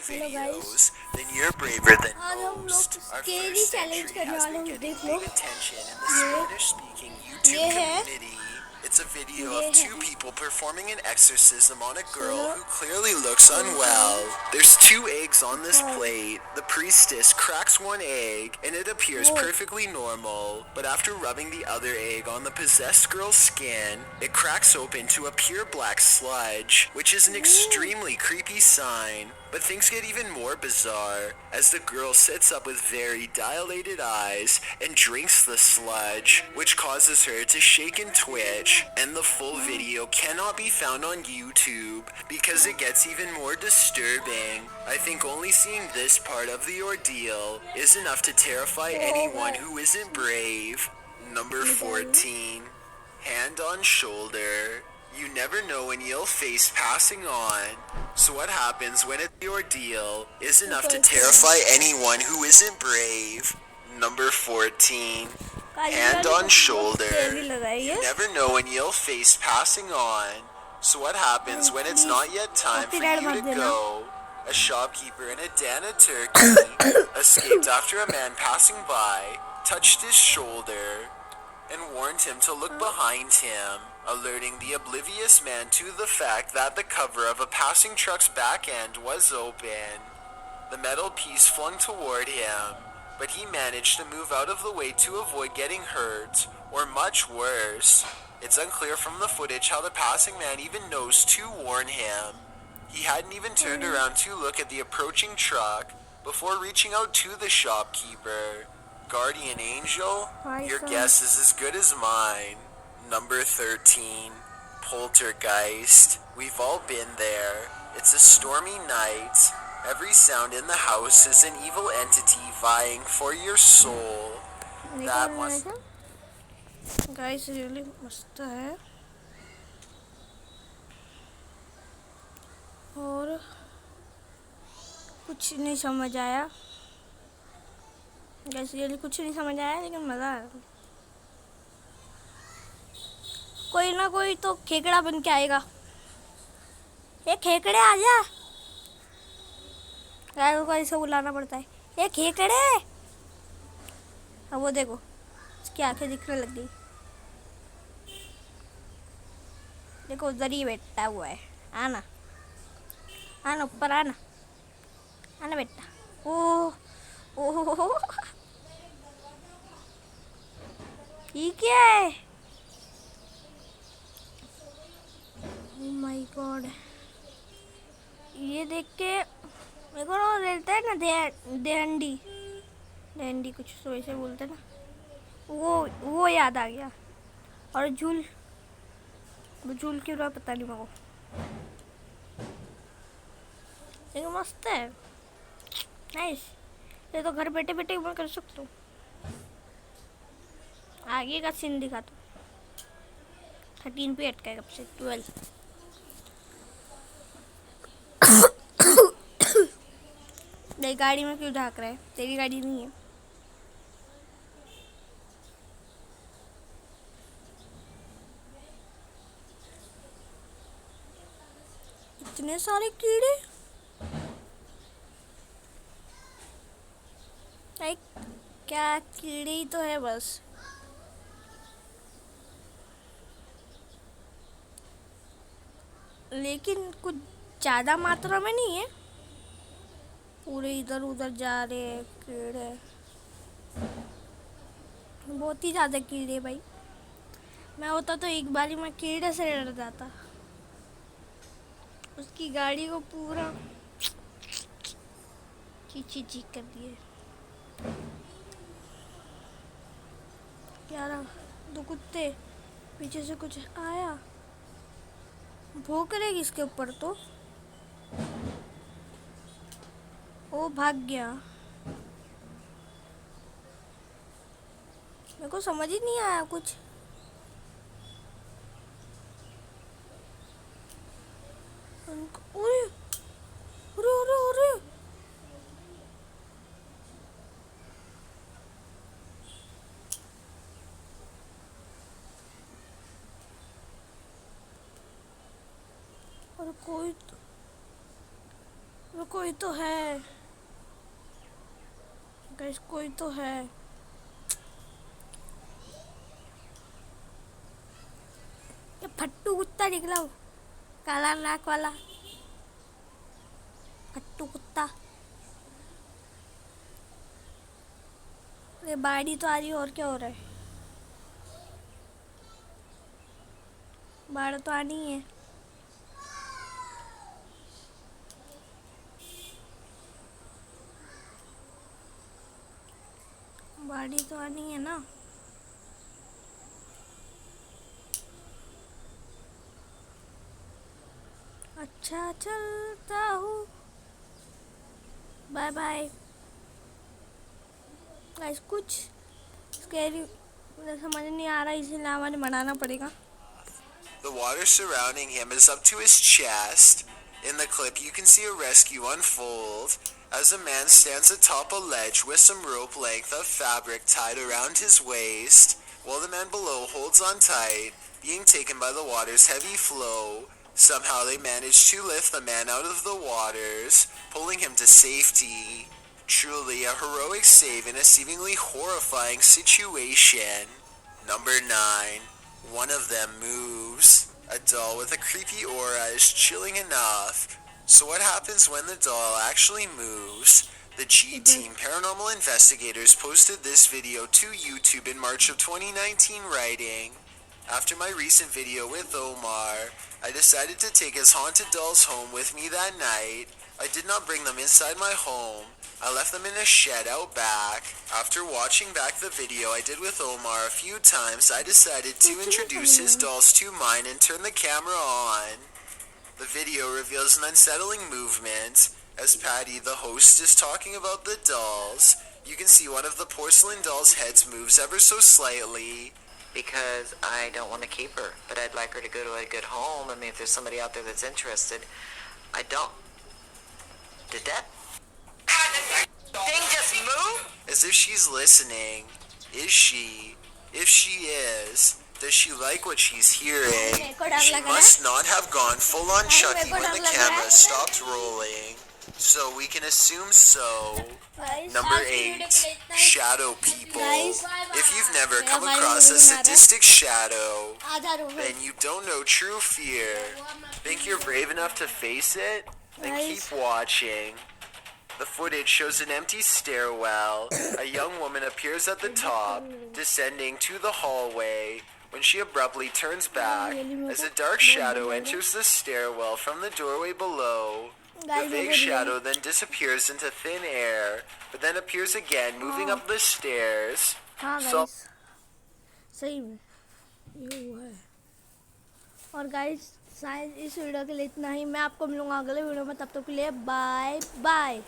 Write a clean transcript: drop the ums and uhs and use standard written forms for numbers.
Hello guys, videos, then you're braver than आज हम लोग most. Our scary first challenge entry करने has वाले been हैं। getting देख लो, big attention in the ये Spanish-speaking ये YouTube है community. It's a video ये of two है people performing an exorcism on a girl सुनो, who clearly looks unwell. There's 2 eggs on this और plate. The priestess cracks one egg, and it appears वो perfectly normal. But after rubbing the other egg on the possessed girl's skin, it cracks open to a pure black sludge, which is an extremely creepy sign. But things get even more bizarre as the girl sits up with very dilated eyes and drinks the sludge, which causes her to shake and twitch, and the full video cannot be found on YouTube because it gets even more disturbing. I think only seeing this part of the ordeal is enough to terrify वो anyone होगा who isn't brave. Number निकालो। 14. Hand on shoulder. You never know when you'll face passing on. So what happens when the ordeal is enough to ऊपर से terrify anyone who isn't brave? Number 14. Kali Hand वाली on को बहुत shoulder. तेजी लगाई You है। never know when you'll face passing on. So what happens when it's please not yet time for copyright you मत to देना। go? A shopkeeper in Adana, Turkey, escaped after a man passing by touched his shoulder and warned him to look behind him, alerting the oblivious man to the fact that the cover of a passing truck's back end was open. The metal piece flung toward him, but he managed to move out of the way to avoid getting hurt, or much worse. It's unclear from the footage how the passing man even knows to warn him. He hadn't even turned around to look at the approaching truck before reaching out to the shopkeeper. Guardian Angel, भाई your साहब guess is as good as mine. Number 13. Poltergeist. We've all been there. It's a stormy night. Every sound in the house is an evil entity vying for your soul. That निकालने must... का guys really मस्त है। और कुछ नहीं समझ आया guys, really कुछ नहीं समझ आया, लेकिन मज़ा आया। कोई ना कोई तो खेकड़ा बन के आएगा। ये खेकड़े आ जा, गायों को ऐसे बुलाना पड़ता है, ये खेकड़े। अब वो देखो, उसकी आंखें दिखने लग गई। देखो उधर ही बैठा हुआ है। आना आना, ऊपर आना, आना बेटा। ओह ओह, ये क्या है? ओह माय गॉड, ये देख के मेरे को वो रहता है ना देहंडी देहंडी कुछ तो ऐसे बोलते हैं ना, वो याद आ गया। और झूल, वो झूल क्यों रहा पता नहीं मेरे को, लेकिन मस्त है, नाइस। ये तो घर बैठे बैठे मैं कर सकता हूँ। आगे का सीन दिखा तो 13 पे अटका है, कब से 12। नहीं, गाड़ी में क्यों ढाक रहा है? तेरी गाड़ी नहीं है। इतने सारे कीड़े, लाइक क्या कीड़े ही तो है बस। लेकिन कुछ ज़्यादा मात्रा में नहीं है, पूरे इधर उधर जा रहे हैं कीड़े, बहुत ही ज़्यादा कीड़े भाई। मैं होता तो एक बारी में कीड़े से डर जाता। उसकी गाड़ी को पूरा चीख चीख कर दिए। क्या रहा, दो कुत्ते पीछे से कुछ आया, भौंक रहे इसके ऊपर तो। वो भाग गया। मेरे को समझ ही नहीं आया कुछ। अरे अरे अरे अरे, और कोई तो कोई तो है गाइस, कोई तो है। ये फट्टू कुत्ता निकला हो, काला नाक वाला फट्टू कुत्ता। ये बाड़ी तो आ रही है, और क्या हो रहा है? बाढ़ तो आनी है। बाड़ी तो आनी है ना। अच्छा चलता हूँ, बाय बाय गाइस। कुछ स्कैरी समझ नहीं आ रहा, इसीलिए हमें बनाना पड़ेगा। The water surrounding him is up to his chest. In the clip, you can see a rescue unfold as a man stands atop a ledge with some rope length of fabric tied around his waist, while the man below holds on tight, being taken by the water's heavy flow. Somehow they manage to lift the man out of the waters, pulling him to safety. Truly a heroic save in a seemingly horrifying situation. Number 9. One of them moves. A doll with a creepy aura is chilling enough. So what happens when the doll actually moves? The G-Team Paranormal Investigators posted this video to YouTube in March of 2019, writing, "After my recent video with Omar, I decided to take his haunted dolls home with me that night. I did not bring them inside my home. I left them in a shed out back. After watching back the video I did with Omar a few times, I decided to introduce his dolls to mine and turn the camera on." The video reveals an unsettling movement. As Patty, the host, is talking about the dolls, you can see one of the porcelain dolls' heads moves ever so slightly. Because I don't want to keep her, but I'd like her to go to a good home. I mean, if there's somebody out there that's interested, I don't. Did that thing just move? As if she's listening. Is she? If she is, does she like what she's hearing? She must not have gone full on Chucky when the camera stopped rolling. So we can assume so. Number 8. Shadow people. If you've never come across a sadistic shadow, then you don't know true fear. Think you're brave enough to face it? Then keep watching. The footage shows an empty stairwell. A young woman appears at the top, descending to the hallway, when she abruptly turns back as a dark shadow enters the stairwell from the doorway below. The vague shadow then disappears into thin air, but then appears again, moving up the stairs. हाँ So guys, सही में ये हुआ है। और guys शायद इस video के लिए इतना ही। मैं आपको मिलूंगा अगले वीडियो में, तब तक के लिए बाय बाय।